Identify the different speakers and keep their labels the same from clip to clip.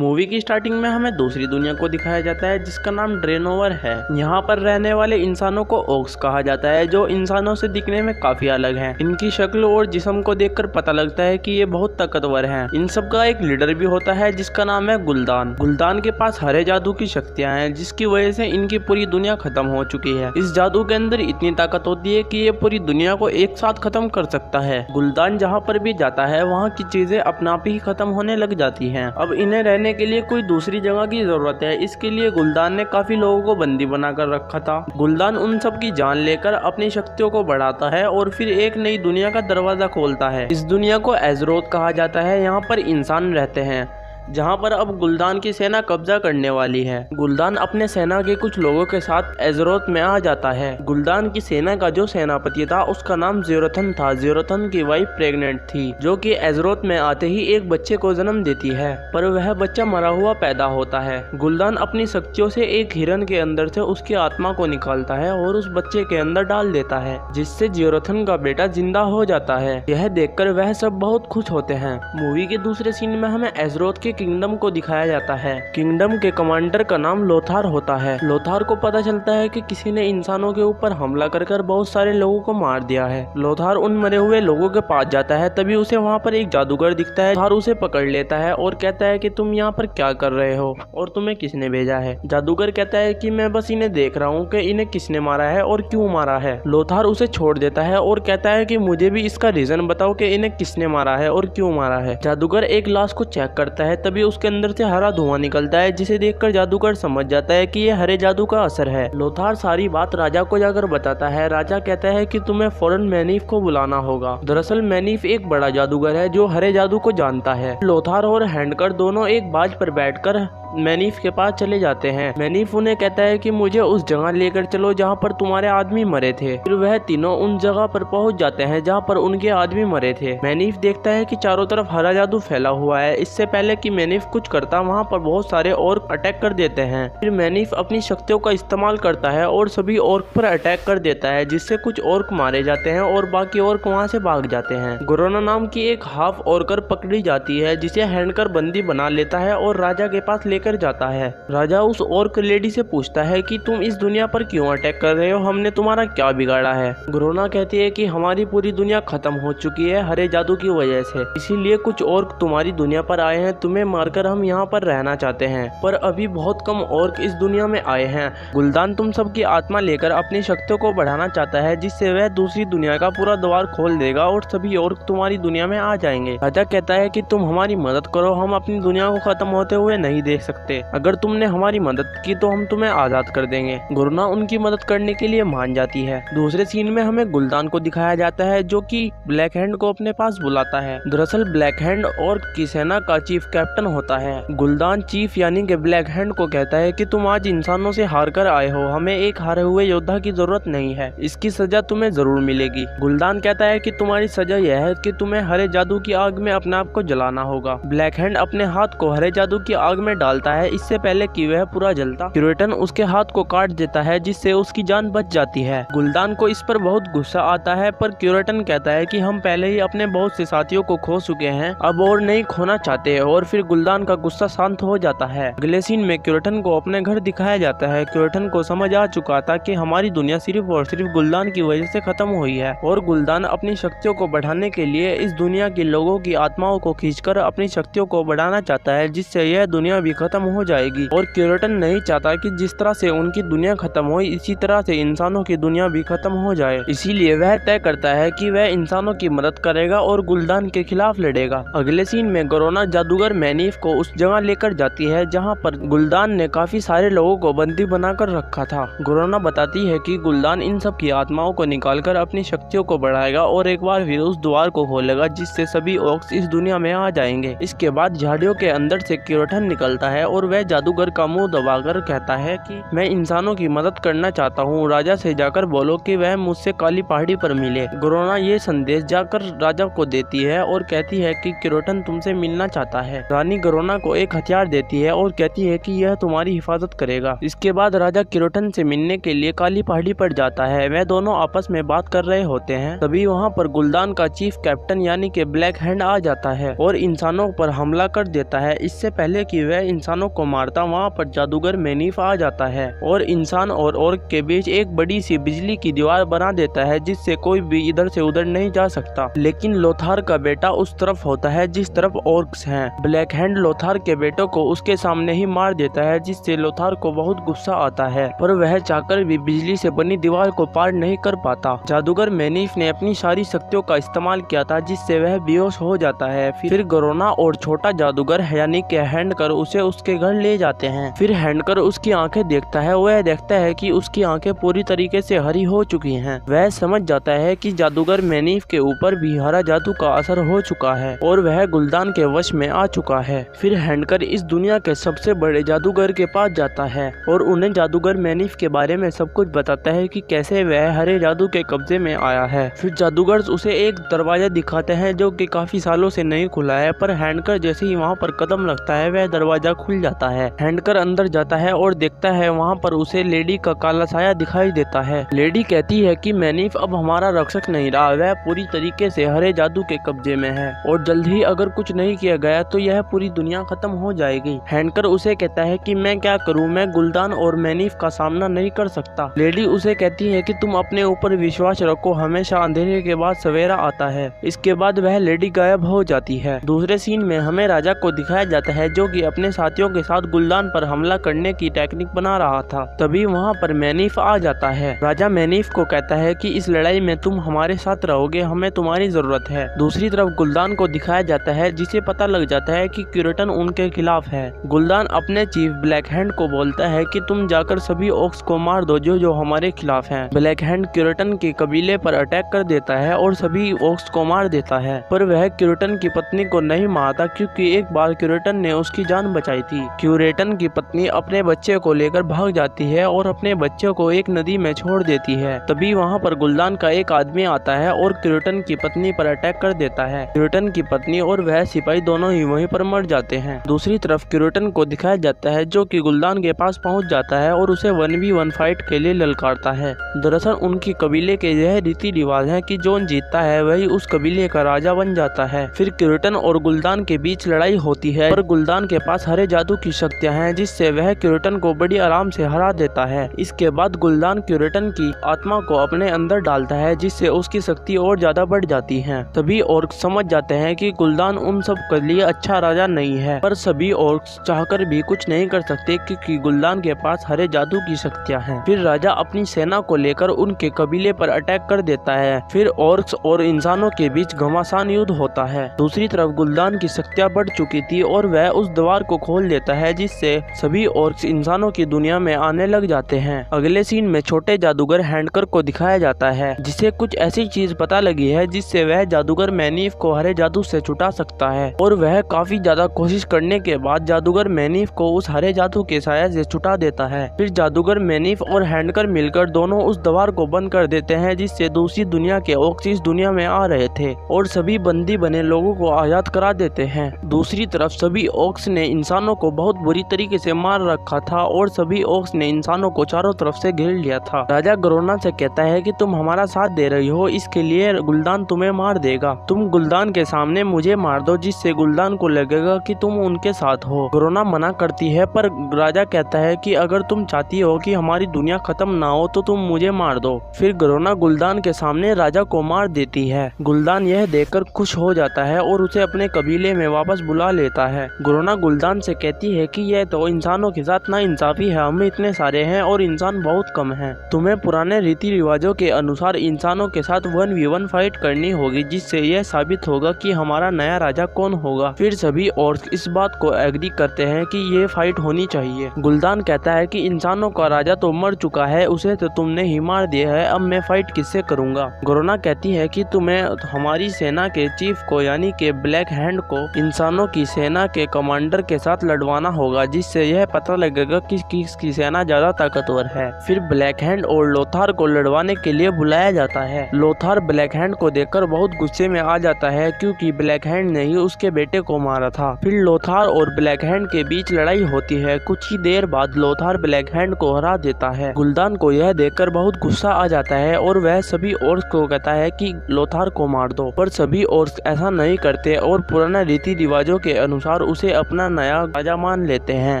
Speaker 1: Movie की starting में हमें दूसरी दुनिया को दिखाया जाता है जिसका नाम ड्रेनोवर है। यहाँ पर रहने वाले इंसानों को ओक्स कहा जाता है जो इंसानों से दिखने में काफी अलग हैं। इनकी शक्ल और जिस्म को देखकर पता लगता है कि ये बहुत ताकतवर हैं। इन सब का एक लीडर भी होता है जिसका नाम है गुलदान। गुलदान के पास हरे जादू की शक्तियाँ हैं जिसकी वजह से इनकी पूरी दुनिया खत्म हो चुकी है। इस जादू के अंदर इतनी ताकत होती है कि ये पूरी दुनिया को एक साथ खत्म कर सकता है। गुलदान जहाँ पर भी जाता है वहाँ की चीजें अपने आप ही खत्म होने लग जाती हैं। अब इन्हें रहने के लिए कोई दूसरी जगह की जरूरत है। इसके लिए गुलदान ने काफी लोगों को बंदी बनाकर रखा था। गुलदान उन सब की जान लेकर अपनी शक्तियों को बढ़ाता है और फिर एक नई दुनिया का दरवाजा खोलता है। इस दुनिया को एजरोथ कहा जाता है। यहाँ पर इंसान रहते हैं जहाँ पर अब गुलदान की सेना कब्जा करने वाली है। गुलदान अपने सेना के कुछ लोगों के साथ एजरोथ में आ जाता है। गुलदान की सेना का जो सेनापति था उसका नाम ज़ेरोथन था। ज़ेरोथन की वाइफ प्रेग्नेंट थी जो कि एजरोथ में आते ही एक बच्चे को जन्म देती है, पर वह बच्चा मरा हुआ पैदा होता है। गुलदान अपनी शक्तियों से एक हिरन के अंदर से उसकी आत्मा को निकालता है और उस बच्चे के अंदर डाल देता है जिससे ज़ेरोथन का बेटा जिंदा हो जाता है। यह देखकर वह सब बहुत खुश होते हैं। मूवी के दूसरे सीन में हमें एजरोथ के किंगडम को दिखाया जाता है। किंगडम के कमांडर का नाम लोथार होता है। लोथार को पता चलता है कि किसी ने इंसानों के ऊपर हमला कर बहुत सारे लोगों को मार दिया है। लोथार उन मरे हुए लोगों के पास जाता है, तभी उसे वहाँ पर एक जादूगर दिखता है। लोथार उसे पकड़ लेता है और कहता है कि तुम यहाँ पर क्या कर रहे हो और तुम्हें किसने भेजा है। जादूगर कहता है कि मैं बस इन्हें देख रहा हूँ कि इन्हें किसने मारा है और क्यों मारा है। लोथार उसे छोड़ देता है और कहता है कि मुझे भी इसका रीजन बताओ कि इन्हें किसने मारा है और क्यों मारा है। जादूगर एक लाश को चेक करता है, तभी उसके अंदर से हरा धुआं निकलता है जिसे देखकर जादूगर समझ जाता है कि यह हरे जादू का असर है। लोथार सारी बात राजा को जाकर बताता है। राजा कहता है कि तुम्हें फौरन मैनीफ को बुलाना होगा। दरअसल मैनीफ एक बड़ा जादूगर है जो हरे जादू को जानता है। लोथार और हैंडकर दोनों एक बाज पर बैठकर मैनीफ के पास चले जाते हैं। मैनीफ उन्हें कहता है कि मुझे उस जगह लेकर चलो जहाँ पर तुम्हारे आदमी मरे थे। फिर वह तीनों उन जगह पर पहुँच जाते हैं जहाँ पर उनके आदमी मरे थे। मैनीफ देखता है कि चारों तरफ हरा जादू फैला हुआ है। इससे पहले कि मैनीफ कुछ करता वहाँ पर बहुत सारे ऑर्क अटैक कर देते हैं। फिर मैनीफ अपनी शक्तियों का इस्तेमाल करता है और सभी ऑर्क पर अटैक कर देता है जिससे कुछ ऑर्क मारे जाते हैं और बाकी ऑर्क वहाँ से भाग जाते हैं। गोरोना नाम की एक हाफ ऑर्कर पकड़ी जाती है जिसे हैंडकर बंदी बना लेता है और राजा के पास लेकर जाता है। राजा उस ऑर्क लेडी से पूछता है कि तुम इस दुनिया पर क्यों अटैक कर रहे हो, हमने तुम्हारा क्या बिगाड़ा है। गोरोना कहती है कि हमारी पूरी दुनिया खत्म हो चुकी है हरे जादू की वजह से, इसीलिए कुछ ऑर्क तुम्हारी दुनिया पर आए हैं। तुम्हें मारकर हम यहाँ पर रहना चाहते हैं, पर अभी बहुत कम ऑर्क इस दुनिया में आए हैं। गुलदान तुम सबकी आत्मा लेकर अपनी शक्तियों को बढ़ाना चाहता है जिससे वह दूसरी दुनिया का पूरा द्वार खोल देगा और सभी ऑर्क तुम्हारी दुनिया में आ जाएंगे। राजा कहता है कि तुम हमारी मदद करो, हम अपनी दुनिया को खत्म होते हुए नहीं देख सकते। अगर तुमने हमारी मदद की तो हम तुम्हें आजाद कर देंगे। गोरोना उनकी मदद करने के लिए मान जाती है। दूसरे सीन में हमें गुलदान को दिखाया जाता है जो कि ब्लैक हैंड को अपने पास बुलाता है। दरअसल ब्लैक हैंड और की सेना का चीफ कैप्टन होता है। गुलदान चीफ यानी कि ब्लैक हैंड को कहता है कि तुम आज इंसानों से हार कर आए हो, हमें एक हारे हुए योद्धा की जरूरत नहीं है, इसकी सजा तुम्हें जरूर मिलेगी। गुलदान कहता है कि तुम्हारी सजा यह है कि तुम्हें हरे जादू की आग में अपने आप को जलाना होगा। ब्लैक हैंड अपने हाथ को हरे जादू की आग में डालता है इससे पहले कि वह पूरा जलता। क्यूरेटन उसके हाथ को काट देता है जिससे उसकी जान बच जाती है। गुलदान को इस पर बहुत गुस्सा आता है, पर क्यूरेटन कहता है कि हम पहले ही अपने बहुत से साथियों को खो चुके हैं, अब और नहीं खोना चाहते, और फिर गुलदान का गुस्सा शांत हो जाता है। अगले सीन में क्यूरेटन को अपने घर दिखाया जाता है। क्यूरेटन को समझ आ चुका था कि हमारी दुनिया सिर्फ और सिर्फ गुलदान की वजह से खत्म हुई है और गुलदान अपनी शक्तियों को बढ़ाने के लिए इस दुनिया के लोगों की आत्माओं को खींचकर अपनी शक्तियों को बढ़ाना चाहता है जिससे यह दुनिया भी खत्म हो जाएगी। और क्यूरेटन नहीं चाहता कि जिस तरह से उनकी दुनिया खत्म हो इसी तरह से इंसानों की दुनिया भी खत्म हो जाए, इसीलिए वह तय करता है कि वह इंसानों की मदद करेगा और गुलदान के खिलाफ लड़ेगा। अगले सीन में गोरोना जादूगर मैनीफ को उस जगह लेकर जाती है जहां पर गुलदान ने काफी सारे लोगों को बंदी बनाकर रखा था। गोरोना बताती है कि गुलदान इन सब की आत्माओं को निकालकर अपनी शक्तियों को बढ़ाएगा और एक बार फिर उस द्वार को खोलेगा जिससे सभी ऑर्क्स इस दुनिया में आ जाएंगे। इसके बाद झाड़ियों के अंदर से क्यूरेटन निकलता है और वह जादूगर का मुंह दबाकर कहता है कि मैं इंसानों की मदद करना चाहता हूँ, राजा से जाकर बोलो कि वह मुझसे काली पहाड़ी पर मिले। गरोना ये संदेश जाकर राजा को देती है और कहती है कि किरोटन तुमसे मिलना चाहता है। रानी गरोना को एक हथियार देती है और कहती है कि यह तुम्हारी हिफाजत करेगा। इसके बाद राजा किरोटन से मिलने के लिए काली पहाड़ी पर जाता है। वह दोनों आपस में बात कर रहे होते हैं। तभी वहाँ पर गुलदान का चीफ कैप्टन यानी कि ब्लैक हैंड आ जाता है और इंसानों पर हमला कर देता है। इससे पहले कि वह इंसानों को मारता, वहाँ पर जादूगर मैनीफ आ जाता है और इंसान और ऑर्क के बीच एक बड़ी सी बिजली की दीवार बना देता है, जिससे कोई भी इधर से उधर नहीं जा सकता। लेकिन लोथार का बेटा उस तरफ होता है जिस तरफ ऑर्क्स हैं। ब्लैक हैंड लोथार के बेटों को उसके सामने ही मार देता है, जिससे लोथार को बहुत गुस्सा आता है, पर वह चाहकर भी बिजली से बनी दीवार को पार नहीं कर पाता। जादूगर मैनीफ ने अपनी सारी शक्तियों का इस्तेमाल किया था, जिससे वह बेहोश हो जाता है। फिर गरोना और छोटा जादूगर यानी कि हैंडकर उसे उसके घर ले जाते हैं। फिर हैंडकर उसकी आंखें देखता है। वह देखता है कि उसकी आंखें पूरी तरीके से हरी हो चुकी हैं। वह समझ जाता है कि जादूगर मैनीफ के ऊपर भी हरा जादू का असर हो चुका है और वह गुलदान के वश में आ चुका है। फिर हैंडकर इस दुनिया के सबसे बड़े जादूगर के पास जाता है और उन्हें जादूगर मैनीफ के बारे में सब कुछ बताता है कि कैसे वह हरे जादू के कब्जे में आया है। फिर जादूगर उसे एक दरवाजा दिखाते हैं जो कि काफी सालों से नहीं खुला है, पर हैंडकर जैसे ही वहाँ पर कदम रखता है वह दरवाजा खुल जाता है। हैंडकर अंदर जाता है और देखता है वहाँ पर उसे लेडी का काला साया दिखाई देता है। लेडी कहती है कि मैनीफ अब हमारा रक्षक नहीं रहा, वह पूरी तरीके से हरे जादू के कब्जे में है और जल्द ही अगर कुछ नहीं किया गया तो यह पूरी दुनिया खत्म हो जाएगी। हैंडकर उसे कहता है कि मैं क्या करूं, मैं गुलदान और मैनीफ का सामना नहीं कर सकता। लेडी उसे कहती है कि तुम अपने ऊपर विश्वास रखो, हमेशा अंधेरे के बाद सवेरा आता है। इसके बाद वह लेडी गायब हो जाती है। दूसरे सीन में हमें राजा को दिखाया जाता है जो कि अपने साथियों के साथ गुलदान पर हमला करने की टेक्निक बना रहा था। तभी वहाँ पर मैनीफ आ जाता है। राजा मैनीफ को कहता है कि इस लड़ाई में तुम हमारे साथ रहोगे, हमें तुम्हारी जरूरत है। दूसरी तरफ गुलदान को दिखाया जाता है जिसे पता लग जाता है कि किरोटन उनके खिलाफ है। गुलदान अपने चीफ ब्लैक हैंड को बोलता है कि तुम जाकर सभी ऑक्स को मार दो जो हमारे खिलाफ हैं। ब्लैक हैंड किरोटन के कबीले पर अटैक कर देता है और सभी ऑक्स को मार देता है, पर वह किरोटन की पत्नी को नहीं मारता क्योंकि एक बार किरोटन ने उसकी जान बचाई थी। किरोटन की पत्नी अपने बच्चे को लेकर भाग जाती है और अपने बच्चे को एक नदी में छोड़ देती है। तभी वहाँ पर गुलदान का एक आदमी आता है और किरोटन की पत्नी पर अटैक कर देता है। किरोटन की पत्नी और वह सिपाही दोनों ही वहीं पर मर जाते हैं। दूसरी तरफ किरोटन को दिखाया जाता है जो कि गुलदान के पास पहुंच जाता है और उसे 1v1 फाइट के लिए ललकारता है। दरअसल उनकी कबीले के यह रीति रिवाज है कि जो जीतता है वही उस कबीले का राजा बन जाता है। फिर किरोटन और गुलदान के बीच लड़ाई होती है, पर गुलदान के पास हरे जादू की शक्तियां हैं जिससे वह किरोटन को बड़ी आराम से हरा देता है। इसके बाद गुलदान किरोटन की आत्मा को अपने अंदर डालता है जिससे उसकी शक्ति और ज्यादा बढ़ जाती है। तभी ऑर्क्स समझ जाते हैं कि गुलदान उन सब के लिए अच्छा राजा नहीं है, पर सभी ऑर्क्स चाहकर भी कुछ नहीं कर सकते क्योंकि गुलदान के पास हरे जादू की शक्तियां हैं। फिर राजा अपनी सेना को लेकर उनके कबीले पर अटैक कर देता है। फिर ऑर्क्स और इंसानों के बीच घमासान युद्ध होता है। दूसरी तरफ गुलदान की शक्तियां बढ़ चुकी थी और वह उस द्वार को खोल देता है जिससे सभी ऑर्क्स इंसानों की दुनिया में आने लग जाते हैं। अगले सीन में छोटे जादूगर हैंडकर को दिखाया जाता है जिसे कुछ ऐसी चीज पता लगी है जिससे वह जादूगर मैनीफ को हरे जादू से छुटा सकता है और वह काफी ज्यादा कोशिश करने के बाद जादूगर मैनीफ को उस हरे जादू के साया से छुटा देता है। फिर जादूगर मैनीफ और हैंडकर मिलकर दोनों उस द्वार को बंद कर देते हैं जिससे दूसरी दुनिया के ऑक्स इस दुनिया में आ रहे थे और सभी बंदी बने लोगों को आजाद करा देते हैं। दूसरी तरफ सभी ऑक्स ने इंसानों को बहुत बुरी तरीके से मार रखा था और सभी ऑक्स ने इंसानों को चारों तरफ से घेर लिया था। राजा गरोना से कहता है कि तुम हमारा साथ दे रही हो, इसके लिए गुलदान तुम्हें मार देगा। तुम गुलदान के सामने मुझे मार दो जिससे गुलदान को लगेगा कि तुम उनके साथ हो। गरोना मना करती है, पर राजा कहता है कि अगर तुम चाहती हो कि हमारी दुनिया खत्म ना हो तो तुम मुझे मार दो। फिर गरोना गुलदान के सामने राजा को मार देती है। गुलदान यह देखकर खुश हो जाता है और उसे अपने कबीले में वापस बुला लेता है। गरोना गुलदान से कहती है कि यह तो इंसानों के साथ नाइंसाफी है, हम इतने सारे हैं और इंसान बहुत कम हैं। तुम्हें पुराने रीति रिवाजों के अनुसार इंसानों के साथ 1v1 फाइट करनी होगी जिससे यह साबित होगा कि हमारा नया राजा कौन होगा। फिर सभी ऑर्क्स इस बात को एग्री करते हैं कि ये फाइट होनी चाहिए। गुलदान कहता है कि इंसानों का राजा तो मर चुका है, उसे तो तुमने ही मार दिया है, अब मैं फाइट किससे करूंगा। गरोना कहती है कि तुम्हें हमारी सेना के चीफ को यानी के ब्लैक हैंड को इंसानों की सेना के कमांडर के साथ लड़वाना होगा जिससे यह पता लगेगा कि किसकी सेना ज्यादा ताकतवर है। फिर ब्लैक हैंड और लोथार को लड़वाने के लिए बुलाया जाता है। लोथार ब्लैक हैंड को देखकर बहुत गुस्से में आ जाता है क्योंकि ब्लैक हैंड ने ही उसके बेटे को मारा था। फिर लोथार और ब्लैक हैंड के बीच लड़ाई होती है। कुछ ही देर बाद लोथार ब्लैक हैंड को हरा देता है। गुल्दान को यह देखकर बहुत गुस्सा आ जाता है और वह सभी ऑर्क्स को कहता है कि लोथार को मार दो, पर सभी ऑर्क्स ऐसा नहीं करते और पुराना रीति रिवाजों के अनुसार उसे अपना नया राजा मान लेते हैं।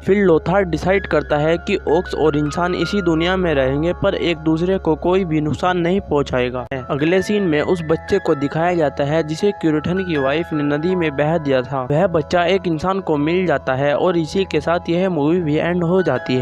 Speaker 1: फिर लोथार डिसाइड करता है कि ऑर्क्स और इंसान इसी दुनिया में रहेंगे पर एक दूसरे को कोई भी नुकसान नहीं पहुंचाएगा। अगले सीन में उस बच्चे को दिखाया जाता है जिसे क्यूरटन की वाइफ ने नदी में बहा दिया था। वह बच्चा एक इंसान को मिल जाता है और इसी के साथ यह मूवी भी एंड हो जाती है।